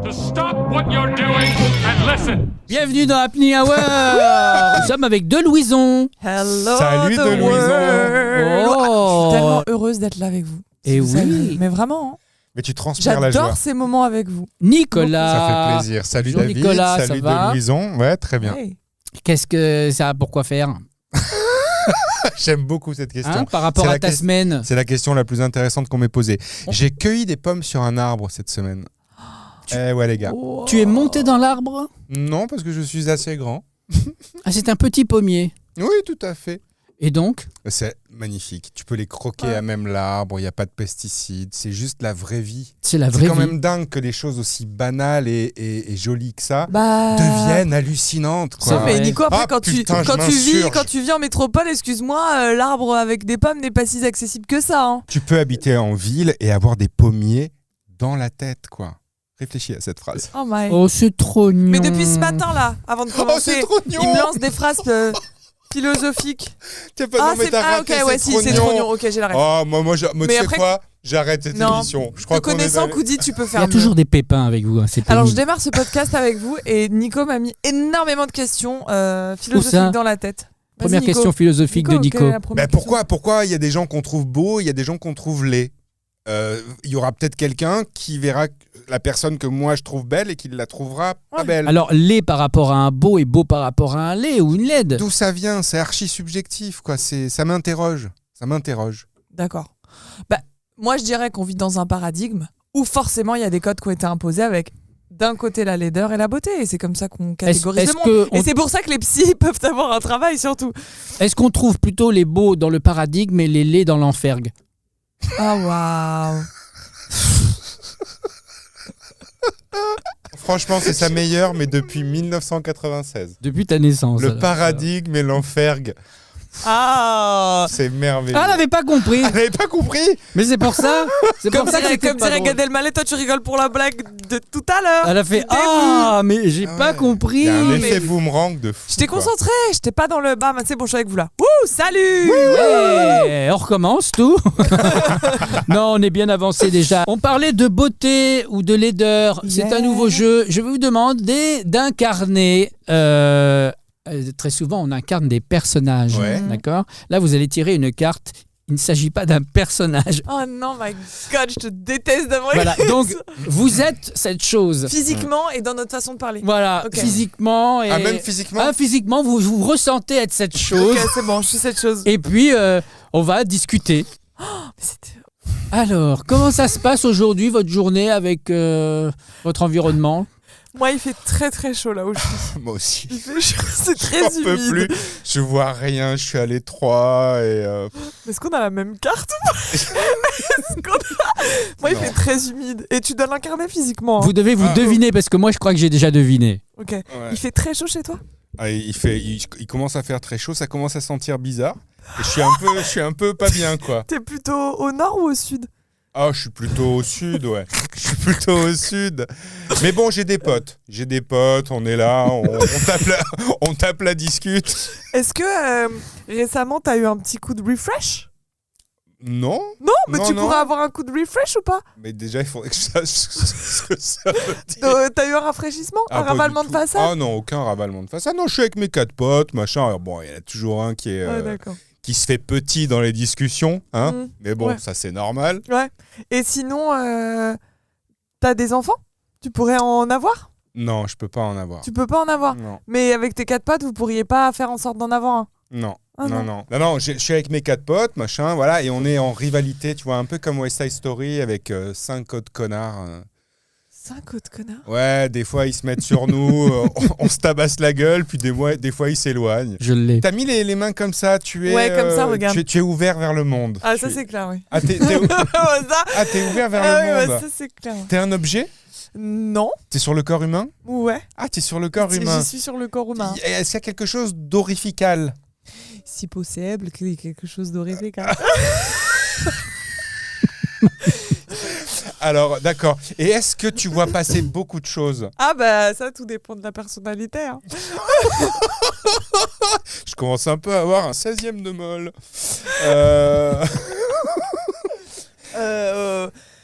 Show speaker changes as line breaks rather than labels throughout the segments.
to stop what you're doing and listen.
Bienvenue dans Happy Hour. Nous sommes avec De Louison.
Hello
Salut
the
de Louison.
world.
Oh.
Je suis tellement heureuse d'être là avec vous.
Et
Vous
oui.
savez. Mais vraiment, hein.
Mais tu transpires la joie.
J'adore ces moments avec vous.
Nicolas.
Ça fait plaisir. Salut
Bonjour
David,
Nicolas,
salut
ça va
de Louison. Ouais, très bien.
Hey.
Qu'est-ce que ça a pour quoi faire
J'aime beaucoup cette question.
hein, par rapport
C'est
à
la
ta semaine?
C'est la question la plus intéressante qu'on m'ait posée. J'ai cueilli des pommes sur un arbre cette semaine. Eh ouais les gars.
Oh.
Tu es monté dans l'arbre?
Non, parce que je suis assez grand.
Ah, c'est un petit pommier.
Oui, tout à fait.
Et donc?
C'est magnifique. Tu peux les croquer
Ouais.
à même l'arbre, il n'y a pas de pesticides. C'est juste la vraie vie.
C'est la
C'est
vraie
quand
vie.
même dingue que des choses aussi banales et jolies que ça
Bah...
deviennent hallucinantes.
C'est
Quoi.
vrai.
Mais Nico, après,
Ah,
quand
putain, je
tu
m'insurge.
quand tu vis en métropole, excuse-moi, l'arbre avec des pommes n'est pas si accessible que ça. Hein.
Tu peux habiter en ville et avoir des pommiers dans la tête, quoi. Réfléchis à cette phrase.
Oh my.
Oh, c'est trop mignon.
Mais depuis ce matin là, avant de commencer,
c'est trop mignon.
il me lance des phrases philosophiques.
T'as pas
Ah,
non, mais t'as
ah,
raté,
ok, ouais, si, c'est trop mignon. Ok, j'ai la ref.
Oh, moi tu
Mais
sais
après-
quoi? J'arrête cette
Non.
émission. Je
Te
crois qu'on est
connaissant,
allé-
Koudi, tu peux
Il y
faire
a
mieux.
toujours des pépins avec vous. Hein, c'est
Alors, je
pénible.
démarre ce podcast avec vous et Nico m'a mis énormément de questions
ça
philosophiques dans la tête. Vas-y,
Première
Nico.
question philosophique de Nico.
quelle est la première
Mais pourquoi il y a des gens qu'on trouve beaux, il y a des gens qu'on trouve laids? Il y aura peut-être quelqu'un qui verra la personne que moi je trouve belle et qui la trouvera pas
Ouais.
belle.
Alors, laid par rapport à un beau et beau par rapport à un laid ou une laide.
D'où ça vient? C'est archi subjectif, quoi. Ça m'interroge. Ça m'interroge.
D'accord. Bah, moi, je dirais qu'on vit dans un paradigme où forcément il y a des codes qui ont été imposés avec d'un côté la laideur et la beauté. Et c'est comme ça qu'on catégorise
Est-ce
le monde.
que
Et
on-
c'est pour ça que les psys peuvent avoir un travail surtout.
Est-ce qu'on trouve plutôt les beaux dans le paradigme et les laids dans l'enfergue?
Ah waouh.
Franchement, c'est sa meilleure, mais depuis 1996.
Depuis ta naissance.
Le
alors.
paradigme et l'enfergue,
Ah.
c'est merveilleux.
Ah, elle n'avait pas compris.
Elle n'avait pas compris.
Mais c'est pour ça. C'est
Comme
pour ça que c'était
dirait
pas drôle.
Gad Elmaleh, toi tu rigoles pour la blague de tout à l'heure.
Elle a fait
C'était
ah, mais j'ai
Ah
pas
ouais.
compris.
Il y a un
mais-
effet boomerang de fou.
J'étais
quoi.
concentrée, j'étais pas dans le bas, mais c'est bon, je suis avec vous là. Wouh, salut.
Ouais, on recommence tout. Non, on est bien avancé déjà. On parlait de beauté ou de laideur. C'est
Yeah.
un nouveau jeu. Je vais vous demander d'incarner. Très souvent, on incarne des personnages.
Ouais.
D'accord. Là, vous allez tirer une carte. Il ne s'agit pas d'un personnage.
Oh non, my God, je te déteste d'avoir
Voilà.
écrit
Donc,
ça.
vous êtes cette chose.
Physiquement et dans notre façon de parler.
Voilà.
Ok.
Physiquement et
Ah, même physiquement.
Ah, physiquement, vous ressentez être cette chose.
Ok, c'est bon, je suis cette chose.
Et puis, on va discuter.
Mais c'était-
Alors, comment ça se passe aujourd'hui, votre journée avec votre environnement?
Moi, il fait très très chaud là où je suis.
Moi aussi.
Il fait chaud, c'est très
J'en peux
humide.
plus. Je vois rien. Je suis à l'étroit et.
Est-ce qu'on a la même carte ou pas Est-ce qu'on a- Moi, il
Non.
fait très humide. Et tu dois l'incarner physiquement. hein.
Vous devez vous
Ah,
deviner, parce que moi, je crois que j'ai déjà deviné.
Ok.
Ouais.
Il fait très chaud chez toi
Ah, il commence à faire très chaud. Ça commence à sentir bizarre. Et je suis un peu pas bien, quoi.
T'es plutôt au nord ou au sud
Ah, je suis plutôt au sud, ouais. Je suis plutôt au sud. Mais bon, j'ai des potes. On est là, on tape la discute.
Est-ce que récemment, t'as eu un petit coup de refresh
Non.
Non, mais
Non,
tu
non.
pourrais avoir un coup de refresh ou pas
Mais déjà, il faudrait que je sache ce que ça veut dire.
T'as eu un rafraîchissement
Ah,
Un
pas
ravalement
du
de
tout.
façade
Ah non, aucun ravalement de façade. Non, je suis avec mes 4 potes, machin. Alors, bon, il y en a toujours un qui est
Ouais, d'accord.
qui se fait petit dans les discussions, hein.
Mhm.
Mais bon,
Ouais.
ça c'est normal.
Ouais. Et sinon, t'as des enfants Tu pourrais en avoir
Non, je peux pas en avoir.
Tu peux pas en avoir.
Non,
Mais avec tes 4 potes, vous pourriez pas faire en sorte d'en avoir un
non.
Ah,
non,
non.
non. Je suis avec mes 4 potes, machin, voilà, et on est en rivalité, tu vois, un peu comme West Side Story avec 5 autres connards.
5 autres connards
Ouais, des fois ils se mettent sur nous, on se tabasse la gueule, puis des fois ils s'éloignent.
Je l'ai.
T'as mis les mains comme ça, tu es,
Ouais, comme ça, regarde.
tu es ouvert vers le monde.
Ah, ça
Tu-
c'est clair, oui.
Ah, t'es
Ça,
t'es ouvert vers
ah
le
oui, ouais,
monde.
ça c'est clair.
T'es un objet?
Non,
T'es sur le corps humain?
ouais.
Ah, t'es sur le corps humain.
Je suis sur le corps humain.
Est-ce qu'il y a quelque chose d'horrifical?
Si possible, qu'il y ait quelque chose d'horrifique. Hein.
Alors, d'accord. Et est-ce que tu vois passer beaucoup de choses?
Ah bah ça, tout dépend de la personnalité. Hein.
Je commence un peu à avoir un 16e de molle.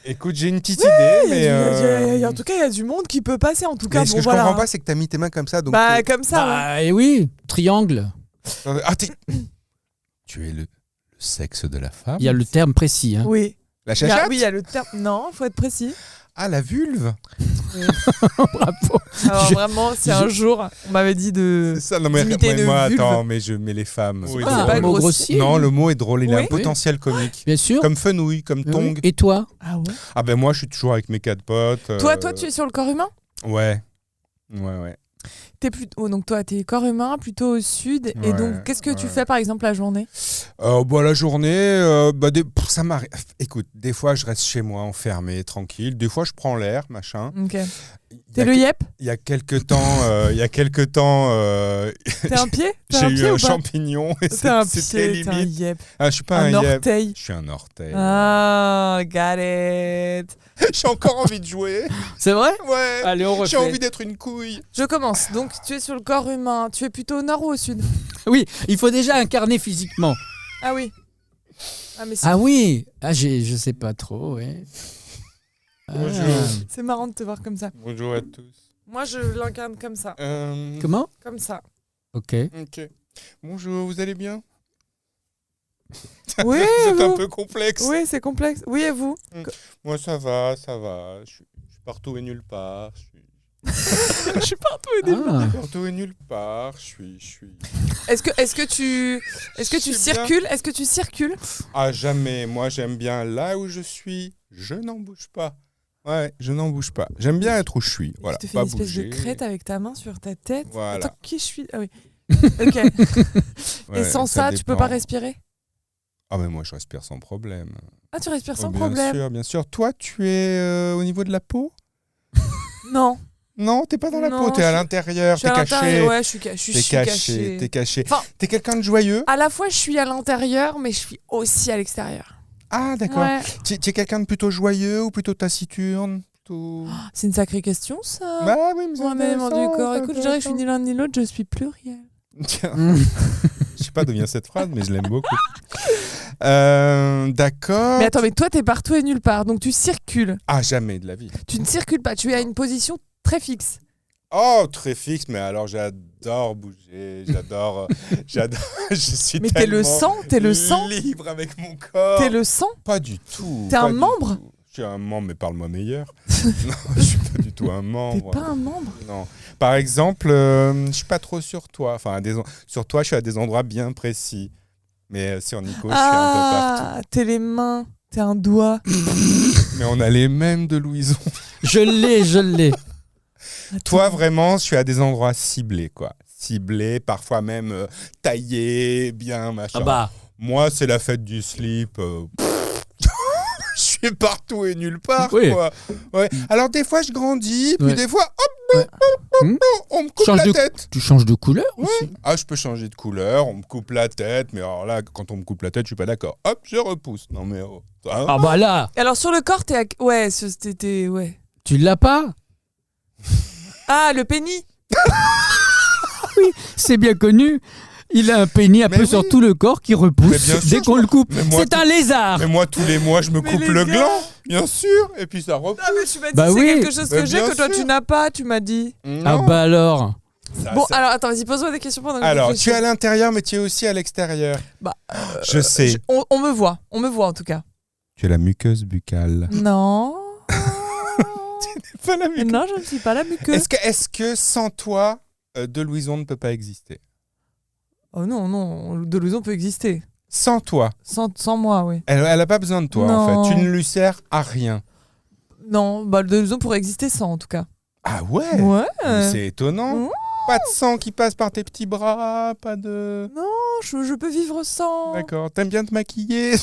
Écoute, j'ai une petite idée, mais.
En tout cas, il y a du monde qui peut passer. En tout cas,
Mais ce que je comprends pas, c'est que t'as mis tes mains comme ça. Donc
Comme ça. ouais.
Bah, et oui, triangle.
Ah, tu es le sexe de la femme.
Il y a le terme précis. Hein.
Oui.
La chachate.
Oui, il y a le terme. Non, il faut être précis.
Ah, la vulve.
Bravo.
Alors vraiment, si un jour on m'avait dit de.
C'est ça. Non mais
D'imiter une
moi,
vulve.
attends, mais je mets les femmes.
Oui,
Ah,
c'est pas
un mot
grossier.
grossier.
Non, le mot est drôle. Il a
Oui.
un potentiel comique.
Bien sûr.
Comme fenouil, comme tongue.
Et toi?
Ah ouais.
Ah ben moi, je suis toujours avec mes 4 potes.
Toi, tu es sur le corps humain.
Ouais.
T'es plutôt. Donc toi, t'es corps humain, plutôt au sud. Et
Ouais,
donc, qu'est-ce que tu
ouais.
fais par exemple la journée?
La journée, ça m'arrive. Écoute, des fois, je reste chez moi, enfermé, tranquille. Des fois, je prends l'air, machin.
Ok.
Il y
T'es
a
le
que-
yep.
Il y a quelques temps,
T'es un pied. T'es
j'ai
un
eu
pied
un
ou pas?
champignon et
T'es un
c'était
pied. T'es un
limite.
yep.
Ah, je suis pas
Un
un yep.
orteil.
Je suis un orteil.
Ah, got it.
J'ai encore envie de jouer.
C'est vrai?
Ouais.
Allez, on
J'ai
refait.
envie d'être une couille.
Je commence. Donc, tu es sur le corps humain. Tu es plutôt au nord ou au sud?
Oui, il faut déjà incarner physiquement.
Ah oui. Ah mais c'est
Ah oui. Ah, je sais pas trop, ouais.
Bonjour.
c'est marrant de te voir comme ça.
Bonjour à tous.
Moi, je l'incarne comme ça.
Comment?
Comme ça.
Ok.
Ok. Bonjour, vous allez bien?
Oui,
Vous êtes un
vous
peu complexe.
Oui, c'est complexe. Oui, et vous?
Moi, ça va. Je suis partout et nulle part.
Je suis partout et nulle part.
Ah.
Partout et nulle part. Je suis.
Est-ce que tu
suis
circules? Est-ce que tu circules?
Ah, jamais. Moi, j'aime bien là où je suis. Je n'en bouge pas. Ouais, je n'en bouge pas. J'aime bien être où je suis. Voilà,
Tu te fais
pas
une espèce
bouger.
de crête avec ta main sur ta tête.
Voilà.
Attends, qui je suis? Ah oui. Ok.
Ouais,
Et sans ça, tu peux
dépend.
pas respirer?
Ah, mais moi, je respire sans problème.
Ah, tu respires sans
bien
problème?
sûr, bien sûr. Toi, tu es au niveau de la peau?
Non.
Non, t'es pas dans la
Non,
peau, t'es
je
à
suis-
l'intérieur,
Je suis
t'es
à l'intérieur.
caché.
Ouais, je suis
T'es caché, t'es caché.
Enfin-
T'es quelqu'un de joyeux?
À la fois, je suis à l'intérieur, mais je suis aussi à l'extérieur.
Ah, d'accord.
Ouais.
Tu es quelqu'un de plutôt joyeux ou plutôt taciturne? Plutôt...
C'est une sacrée question, ça.
Bah oui, mais c'est
Mon élément du
intéressant,
corps.
c'est
Écoute, je dirais que je suis ni l'un ni l'autre, je suis pluriel.
Tiens. Je sais pas d'où vient cette phrase, mais je l'aime beaucoup. D'accord.
Mais attends, mais toi, t'es partout et nulle part, donc tu circules.
Ah, jamais de la vie.
Tu ne circules pas, tu es à une position très fixe.
Oh, très fixe, mais alors j'adore bouger, j'adore, je suis
Mais t'es le
tellement
sang, t'es le sang,
libre avec mon corps.
t'es le sang.
Pas du tout.
T'es
pas
un
du
membre
tout. Je suis un membre, mais parle-moi meilleur. Non, je suis pas du tout un
T'es
membre.
pas un membre.
Non. Par exemple, je suis pas trop sur toi. Enfin, sur toi, je suis à des endroits bien précis. Mais sur Nico, je suis un peu partout.
Ah, t'es les mains, t'es un doigt.
Mais on a les mêmes de Louison.
Je l'ai.
Toi, vraiment, je suis à des endroits ciblés, quoi. Ciblés, parfois même taillés, bien, machin.
Ah bah.
Moi, c'est la fête du slip. Je suis partout et nulle part,
Oui.
quoi. Ouais. Alors, des fois, je grandis, puis
Ouais.
des fois, hop,
Hmm.
on me coupe
Change
la
de-
tête.
Tu changes de couleur
Ouais.
aussi.
Ah, je peux changer de couleur, on me coupe la tête, mais alors là, quand on me coupe la tête, je suis pas d'accord. Hop, je repousse. Non, mais oh. Hein.
Ah bah là,
Alors sur le corps, t'es à... Ouais, t'es... Ouais.
tu l'as pas?
Ah, le pénis.
C'est bien connu. Il a un pénis un
Mais
peu
oui.
sur tout le corps qui
Mais
repousse
bien sûr,
dès qu'on le coupe.
mais moi,
C'est un lézard.
Mais moi, tous les mois, je me
Mais
coupe
les
le
gars.
gland, bien sûr, et puis ça repousse.
Ah, mais tu m'as dit
Bah
c'est
oui.
quelque chose
Bah
que j'ai
bien
que toi
sûr.
tu n'as pas, tu m'as dit.
Ah
Non.
bah alors.
Ça,
Bon,
ça-
alors attends, vas-y, pose-moi des questions pendant que je
Alors, tu
réfléchis.
es à l'intérieur, mais tu es aussi à l'extérieur.
Bah,
je sais.
On me voit en tout cas.
Tu es la muqueuse buccale.
Non.
Pas la muqueuse.
Non, je ne suis pas la muqueuse.
Est-ce que sans toi, De Louison ne peut pas exister?
Oh non, non, de l'illusion peut exister.
Sans toi.
Sans moi, oui.
Elle a pas besoin de toi,
Non.
en fait. Tu ne lui sers à rien.
Non, bah de l'illusion pourrait exister sans en tout cas.
Ah ouais?
Ouais.
Mais c'est étonnant.
Mmh.
Pas de sang qui passe par tes petits bras, pas de...
Non, je peux vivre sans.
D'accord. T'aimes bien te maquiller?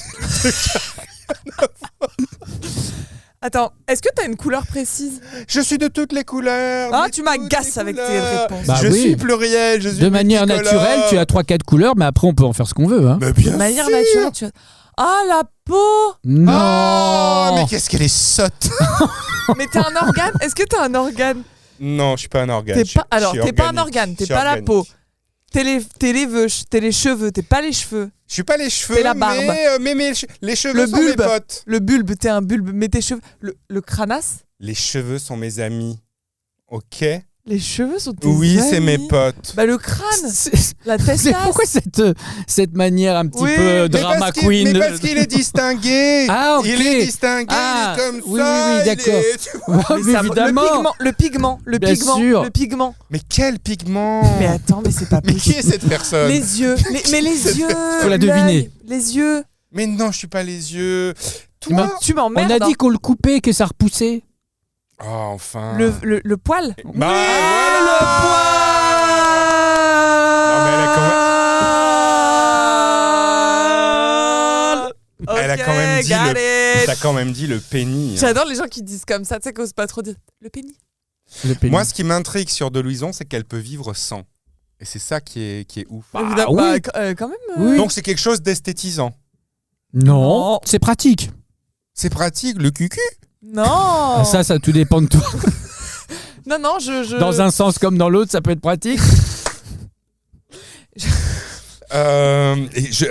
Attends, est-ce que t'as une couleur précise?
Je suis de toutes les couleurs.
Ah,
de
tu
toutes
m'agaces
les
avec tes
couleurs.
réponses.
Bah
je
oui.
suis pluriel, je suis
De manière
multicolore.
naturelle, tu as 3-4 couleurs, mais après on peut en faire ce qu'on veut. Hein.
Mais bien
De manière
sûr.
naturelle, tu as... Ah, la peau.
Non.
Oh, mais qu'est-ce qu'elle est sotte.
Mais t'es un organe? Est-ce que t'es un organe?
Non, je suis pas un organe.
T'es
je suis-
pas... Alors,
je suis
t'es pas un
organique.
organe, t'es
Je suis
pas la
organique.
peau. T'es les cheveux, t'es pas les cheveux.
Je suis pas les cheveux,
T'es la barbe.
mais les cheveux
Le
sont mes
bulbe.
potes.
Le bulbe, t'es un bulbe, mais tes cheveux. Le cranasse.
Les cheveux sont mes amis. Ok.
Les cheveux sont tes
Oui,
amis.
c'est mes potes.
Bah le crâne,
C'est
la testasse.
pourquoi cette manière un petit
Oui,
peu
mais
drama
mais
queen
parce qu'il est distingué.
Ah, ok.
Il est distingué,
Ah,
il est comme
oui,
ça.
oui,
il
d'accord.
est- tu vois.
Ah, mais
Ça-
évidemment.
Le pigment.
Bien sûr.
Le pigment.
Mais quel pigment.
Mais attends, mais c'est pas
Mais qui
possible.
est cette personne?
Les yeux. Mais les yeux.
Faut la deviner.
Les yeux.
Mais non, je suis pas les yeux.
Mais
Toi.
Tu
On
m'emmerdes.
a dit qu'on le coupait, que ça repoussait.
Oh, enfin.
Le poil.
Bah,
Le
Non, mais elle a
poil.
Elle a quand même dit
got it.
T'as quand même dit le pénis. hein.
J'adore les gens qui disent comme ça, tu sais, qu'osent pas trop dire. Le pénis.
Moi, ce qui m'intrigue sur De Louison, c'est qu'elle peut vivre sans. Et c'est ça qui est ouf.
Évidemment.
oui.
Quand même.
Oui.
Donc, c'est quelque chose d'esthétisant.
Non,
Non.
c'est pratique.
C'est pratique, le cucu.
Non.
Ah, ça tout dépend de toi.
Non, je.
Dans un sens comme dans l'autre, ça peut être pratique.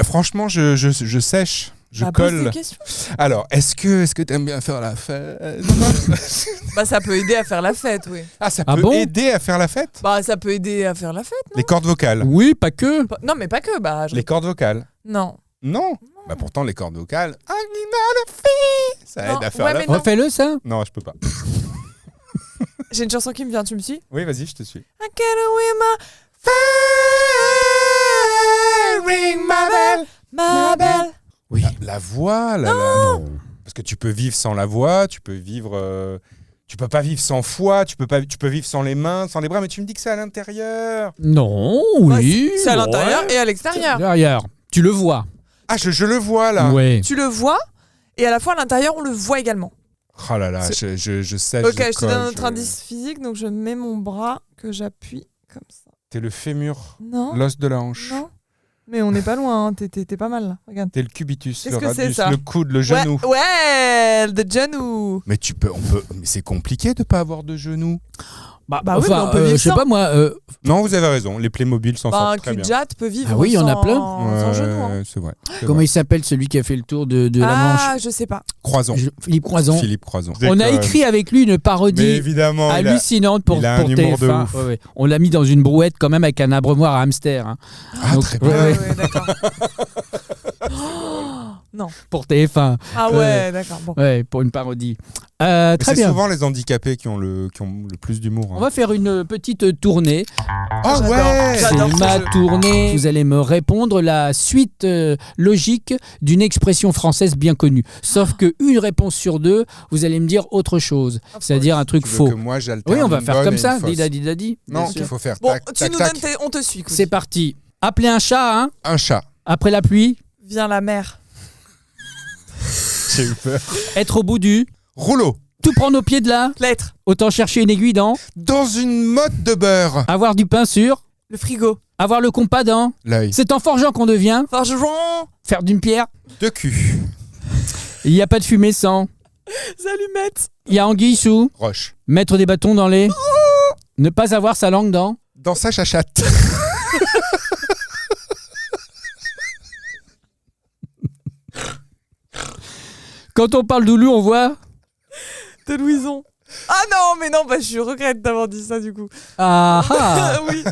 Franchement, je sèche. Je
Bah, pose des
colle.
questions.
Alors, est-ce que t'aimes bien faire la fête?
Bah, ça peut aider à faire la fête, oui.
Ah, ça
Ah
peut
bon
aider à faire la fête?
Bah, ça peut aider à faire la fête, non?
Les cordes vocales.
Oui, pas que.
Non, mais pas que. Bah,
Les cordes vocales.
non.
Non. Bah pourtant, les cordes vocales. I'm not a fee. Ça
Non,
aide à faire
ouais,
la
mais
fête.
non.
Refais-le, ça.
Non, je peux pas.
J'ai une chanson qui me vient, tu me suis?
Oui, vas-y, je te suis.
I get away
Ring my bell.
ma belle.
Oui.
La voix, parce que tu peux vivre sans la voix, tu peux vivre. Tu peux pas vivre sans foi, tu peux vivre sans les mains, sans les bras, mais tu me dis que c'est à l'intérieur.
Non,
Bah,
oui.
c'est à l'intérieur
ouais.
et à l'extérieur.
Derrière. Tu le vois.
Ah, je le vois là.
Ouais.
Tu le vois et à la fois à l'intérieur, on le voit également.
Oh là là, je sais.
Ok, je te donne un autre indice physique, donc je mets mon bras que j'appuie comme ça.
T'es le fémur,
Non.
l'os de la hanche.
Non. Mais on n'est pas loin, hein. T'es pas mal là. Regarde.
T'es le cubitus,
Qu'est-ce
le
que c'est,
radius,
ça
le coude, le genou.
Ouais, le genou.
Mais mais c'est compliqué de pas avoir de genoux.
Bah oui, mais on peut vivre
je sais
sans.
pas moi.
Non, vous avez raison, les Playmobil s'en
Bah, un
sortent très bien.
cul-de-jatte peut vivre
Ah oui, il y en a
sans,
plein.
sans genou. Hein.
Ouais, c'est vrai. c'est
Comment
vrai.
il s'appelle celui qui a fait le tour de la Manche?
Ah, je sais pas.
Croison.
Philippe Croison.
Philippe Croison.
On a écrit avec lui une
Mais
parodie
évidemment, il a-
hallucinante pour
il a un humour de
TF1.
ouf.
Ouais, ouais. On l'a mis dans une brouette quand même avec un abreuvoir à hamster. Hein.
Ah,
Donc,
très
ouais,
bien.
ouais,
Ouais, d'accord. Non.
pour TF1.
Ah ouais, d'accord. Bon.
Ouais, pour une parodie.
Mais
Très
c'est
bien.
souvent les handicapés qui ont le plus d'humour.
On
hein.
va faire une petite tournée.
Ah
J'adore.
ouais.
J'adore
C'est
ce
ma
jeu.
tournée. Vous allez me répondre la suite logique d'une expression française bien connue. Sauf que une réponse sur deux, vous allez me dire autre chose. C'est-à-dire un truc
Tu veux
faux.
que moi j'alterne
Oui, on va
une
faire
bonne
comme
et
ça.
une fausse.
Dida, dida, di.
Non,
Bien sûr.
il faut faire
Bon,
tac,
tu
tac,
nous
tac.
donnes on te suit. Koudi.
C'est parti. Appeler un chat, hein,
Un chat.
après la pluie.
Viens la mer.
J'ai eu peur.
Être au bout du.
Rouleau.
Tout prendre au pied de là.
Lettre.
Autant chercher une aiguille dans.
Dans une motte de beurre.
Avoir du pain sur.
Le frigo.
Avoir le compas dans.
L'œil.
C'est en forgeant qu'on devient.
Forgeron.
Faire d'une pierre.
De cul.
Il n'y a pas de fumée sans.
Allumette.
Il y a anguille sous.
Roche.
Mettre des bâtons dans les. Ne pas avoir sa langue dans.
Dans sa chachate.
Quand on parle d'Oulou, on voit.
De Louison. Ah non, mais non, bah je regrette d'avoir dit ça du coup.
Ah ah.
Oui.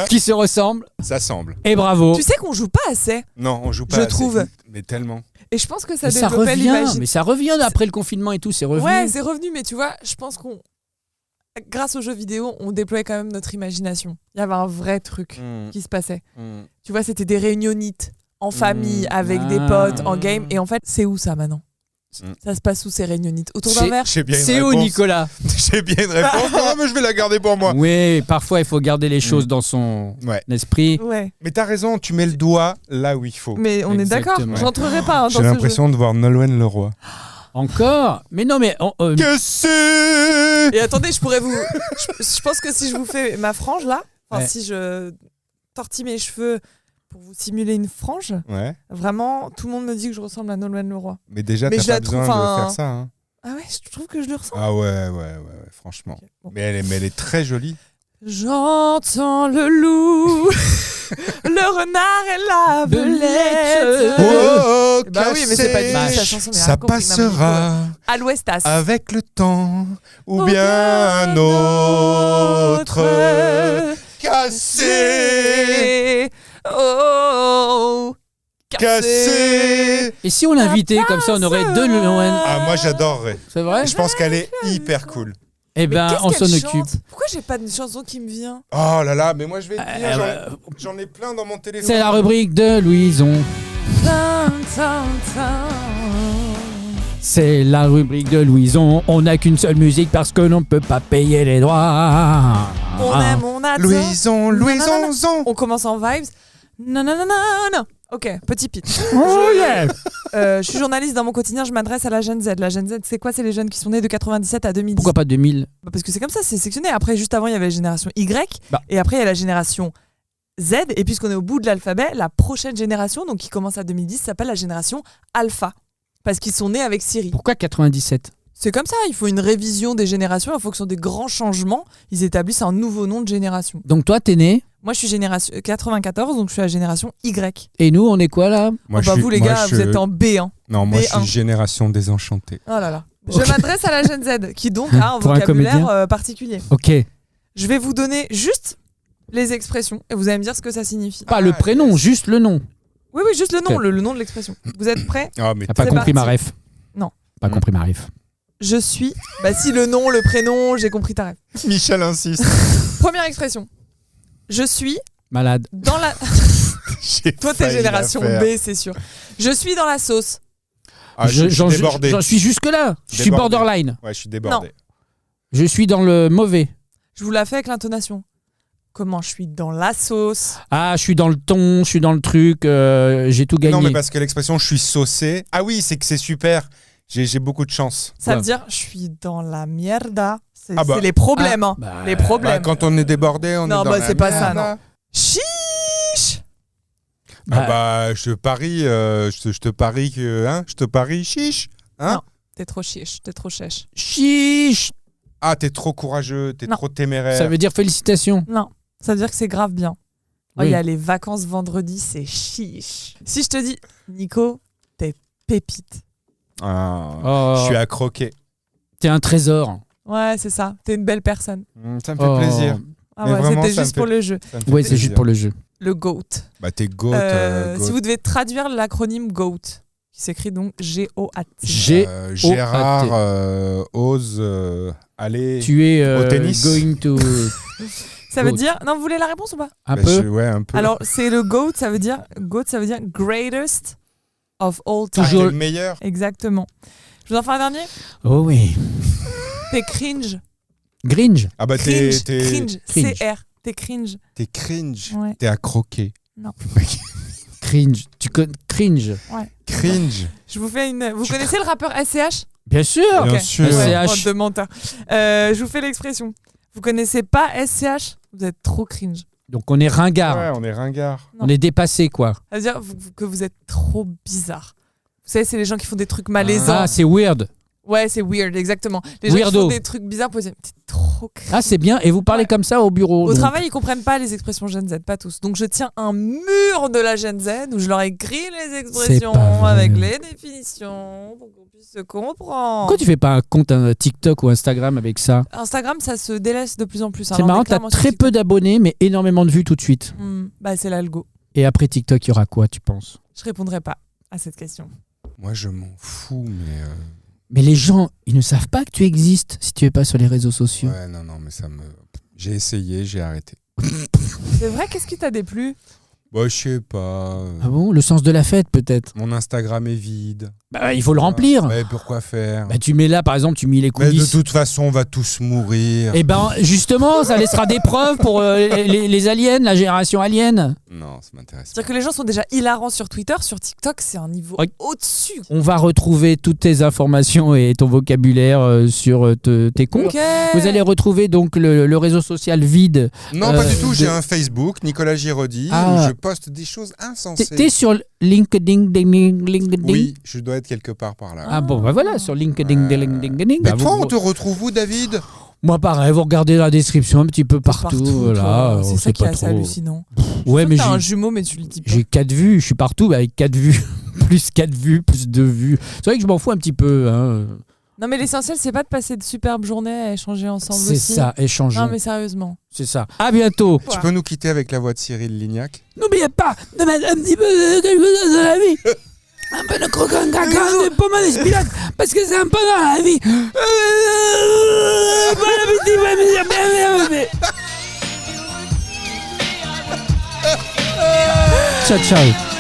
Qui se ressemblent.
Ça semble.
Et bravo.
Tu sais qu'on joue pas assez.
Non, on joue pas.
Je
assez.
trouve.
Mais tellement.
Et je pense que ça
Mais ça
développait
revient.
l'imaginaire.
Mais ça revient après le confinement et tout. C'est revenu.
Ouais, c'est revenu, mais tu vois, je pense qu'on. Grâce aux jeux vidéo, on déployait quand même notre imagination. Il y avait un vrai truc qui se passait. Tu vois, c'était des réunionites en famille, avec des potes, en game. Et en fait, c'est où ça maintenant? Ça se passe où ces réunionites? Autour d'un verre?
J'ai bien une
C'est où,
réponse.
Nicolas?
J'ai bien une réponse. Non, mais je vais la garder pour moi.
Oui, parfois il faut garder les choses dans son
Ouais.
esprit.
Ouais.
Mais t'as raison, tu mets le doigt là où il faut.
Mais on est d'accord,
Exactement.
j'entrerai pas hein, dans
J'ai
ce jeu.
l'impression de voir Nolwenn Leroy.
Encore? Mais non, mais
Que c'est
Et attendez, je pourrais vous. Je pense que si je vous fais ma frange là, enfin
Ouais.
si je tortille mes cheveux pour vous simuler une frange,
Ouais.
vraiment, tout le monde me dit que je ressemble à Nolwenn Leroy.
Mais déjà,
Mais
t'as
je
pas
la
besoin
trouve,
de
enfin,
faire ça. Hein.
Ah ouais, je trouve que je le ressemble.
Ah ouais, franchement.
Ok, bon.
Mais elle est très jolie.
J'entends le loup, le renard et la belette.
Oh,
Bah oui, mais c'est pas du tout
Vache.
sa chanson. mais
ça
rien compris,
passera
à l'ouestas.
avec le temps ou
Ou
bien
bien
un autre cassé,
Oh,
cassé.
Et si on l'invitait comme ça, on aurait 2 Noël.
Ah, moi j'adorerais.
C'est vrai?
Je pense qu'elle est hyper cool.
Eh
Mais
ben,
qu'est-ce
on s'en
qu'elle
occupe.
chante Pourquoi j'ai pas de chanson qui me vient?
Oh là là, mais moi je vais te dire,
ouais.
j'en ai plein dans mon téléphone.
C'est la rubrique de Louison. C'est la rubrique de Louison. On n'a qu'une seule musique parce que l'on ne peut pas payer les droits.
On aime, on adore.
Louison, Louison.
On commence en vibes. Non, non, non, non, non. Ok, petit pitch.
Oh yeah.
Je suis journaliste dans mon quotidien, je m'adresse à la Gen Z. La Gen Z, c'est quoi? C'est les jeunes qui sont nés de 97 à 2010.
Pourquoi pas 2000?
Bah, parce que c'est comme ça, c'est sectionné. Après, juste avant, il y avait la génération Y.
Bah.
Et après, il y a la génération Z. Et puisqu'on est au bout de l'alphabet, la prochaine génération, donc qui commence à 2010, s'appelle la génération Alpha. Parce qu'ils sont nés avec Siri.
Pourquoi 97?
C'est comme ça, il faut une révision des générations en fonction des grands changements. Ils établissent un nouveau nom de génération.
Donc toi, t'es né.
Moi, je suis génération 94, donc je suis la génération Y.
Et nous, on est quoi là?
Moi,
Oh bah vous les gars, vous êtes en B1.
Non, moi je
B1.
suis génération désenchantée.
Oh là là.
Ok.
Je m'adresse à la Gen Z, qui donc a un
Pour un
vocabulaire
comédien.
particulier.
Ok.
Je vais vous donner juste les expressions et vous allez me dire ce que ça signifie.
Pas le prénom,
yes.
juste le nom.
Oui, oui, juste le nom,
Ok.
le nom de l'expression. Vous êtes prêts?
Ah, mais
T'as pas
C'est
compris ma
parti.
ref?
Non.
Pas compris ma ref.
Je suis. Bah, si le nom, le prénom, j'ai compris ta rêve.
Michel insiste.
Première expression. Je suis
Malade.
dans la.
J'ai
Toi, t'es
failli
génération
la faire.
B, c'est sûr. Je suis dans la sauce.
Ah, je suis
J'en
débordé.
j'en suis jusque-là. Je suis
Débordé.
borderline.
Ouais, je suis débordé.
Je suis dans le mauvais.
Je vous la fais avec l'intonation. Comment je suis dans la sauce?
Ah, je suis dans le ton, je suis dans le truc, j'ai tout gagné.
Non, mais parce que l'expression je suis saucé. Ah oui, c'est que c'est super. J'ai beaucoup de chance.
Ça
Quoi
veut dire je suis dans la mierda. C'est
Ah bah.
c'est les problèmes. hein.
Bah,
Les
Bah,
problèmes.
quand on est débordé, on
Non,
est dans
bah,
la
c'est pas ça,
merde.
non. Chiche.
Ah bah, je te parie, je te parie que, hein, je te parie chiche, hein.
Non. T'es trop chiche, t'es trop chèche.
Chiche.
Ah, t'es trop courageux, t'es
Non.
trop téméraire.
Ça veut dire félicitations.
Non, ça veut dire que c'est grave bien. Oh, il
Oui.
y a les vacances vendredi, c'est chiche. Si je te dis, Nico, t'es pépite.
Ah,
Oh,
je suis à croquer.
t'es un trésor.
Ouais, c'est ça. T'es une belle personne.
Ça me fait
Oh.
plaisir.
Ah
Mais
ouais,
vraiment,
c'était
ça me
juste
fait-
pour le jeu.
Ça me fait
Ouais, c'est
plaisir.
juste pour le jeu.
Le GOAT.
Bah, t'es goat. goat.
Si vous devez traduire l'acronyme GOAT, qui s'écrit donc G-O-A-T.
G.
Gérard ose aller.
Tu es
Au tennis.
going to
Ça veut
GOAT.
dire. Non, vous voulez la réponse ou pas?
un
Bah,
peu.
ouais, un peu.
Alors, c'est le GOAT, ça veut dire greatest of all time.
Toujours-
T'es le meilleur.
Exactement. Je vous en fais un dernier?
Oh oui.
T'es cringe.
Gringe.
Ah bah
Cringe.
t'es
Cringe.
Cringe.
C-R. T'es cringe.
t'es cringe.
Ouais.
T'es à croquer.
Cringe. Cringe.
Cringe.
Je vous fais une. Vous connaissez le rappeur SCH?
Bien sûr.
Bien
Ok.
sûr.
SCH.
Bande de menteurs. Je vous fais l'expression. Vous connaissez pas SCH? Vous êtes trop cringe.
Donc on est ringard.
Ouais, on est ringard.
On est dépassé quoi.
Ça veut dire que vous êtes trop bizarre. Vous savez, c'est les gens qui font des trucs malaisants.
Ah, c'est weird.
Ouais, c'est weird, exactement. Les gens qui
Weirdo.
font des trucs bizarres, vous dire, t'es trop cringe.
Ah, c'est bien. Et vous parlez
Ouais.
comme ça au bureau.
Au
donc.
travail, ils comprennent pas les expressions Gen Z, pas tous. Donc je tiens un mur de la Gen Z où je leur écris les expressions
pas vrai.
avec les définitions pour qu'on puisse se comprendre.
Pourquoi tu fais pas un compte TikTok ou Instagram avec ça?
Instagram, ça se délaisse de plus en plus.
C'est
Alors, on
marrant,
est
t'as
clairement sur
très peu
TikTok.
d'abonnés, mais énormément de vues tout de suite.
Bah, c'est l'algo.
Et après TikTok, il y aura quoi, tu penses?
Je répondrai pas à cette question.
Moi, je m'en fous, mais.
Mais les gens, ils ne savent pas que tu existes si tu es pas sur les réseaux sociaux.
Ouais, non, mais ça me. J'ai essayé, j'ai arrêté.
C'est vrai, qu'est-ce qui t'a déplu?
Bah, je sais pas.
Ah bon? Le sens de la fête, peut-être?
Mon Instagram est vide.
Bah, il faut le remplir.
Mais pourquoi faire?
Bah, tu mets là, par exemple, tu mets les
Mais de
coulisses.
toute façon, on va tous mourir.
Et ben, justement, ça laissera des preuves pour les aliens, la génération alien.
Non, ça m'intéresse pas.
C'est-à-dire que les gens sont déjà hilarants sur Twitter, sur TikTok, c'est un niveau
Oui.
au-dessus.
On va retrouver toutes tes informations et ton vocabulaire sur tes comptes.
Ok.
Vous allez retrouver donc le réseau social vide.
Non, pas du tout.
de-
J'ai un Facebook, Nicolas Giraudy,
Ah.
où je poste des choses insensées.
T'es sur LinkedIn.
Oui, je dois être quelque part par là.
Ah bon, bah voilà, sur LinkedIn.
Mais
Bah,
toi,
vous-
on te retrouve où, David?
Moi, pareil, vous regardez la description un petit peu partout. Voilà,
toi.
on
C'est
sait
ça qui est
pas
assez
trop.
hallucinant.
Ouais, mais
T'as un jumeau, mais tu le dis pas.
j'ai 4 vues. Je suis partout avec 4 vues. Plus 4 vues, plus 2 vues. C'est vrai que je m'en fous un petit peu. Hein.
Non, mais l'essentiel, c'est pas de passer de superbes journées à échanger ensemble
C'est
aussi.
ça, échangeons.
Non, mais sérieusement.
C'est ça. À bientôt.
Tu peux nous quitter avec la voix de Cyril Lignac?
N'oubliez pas de mettre un petit peu de quelque chose dans la vie. Un peu de croquant caca, de pommade de spinac, parce que c'est un peu dans la vie. Bon appétit, bien. Ciao, ciao.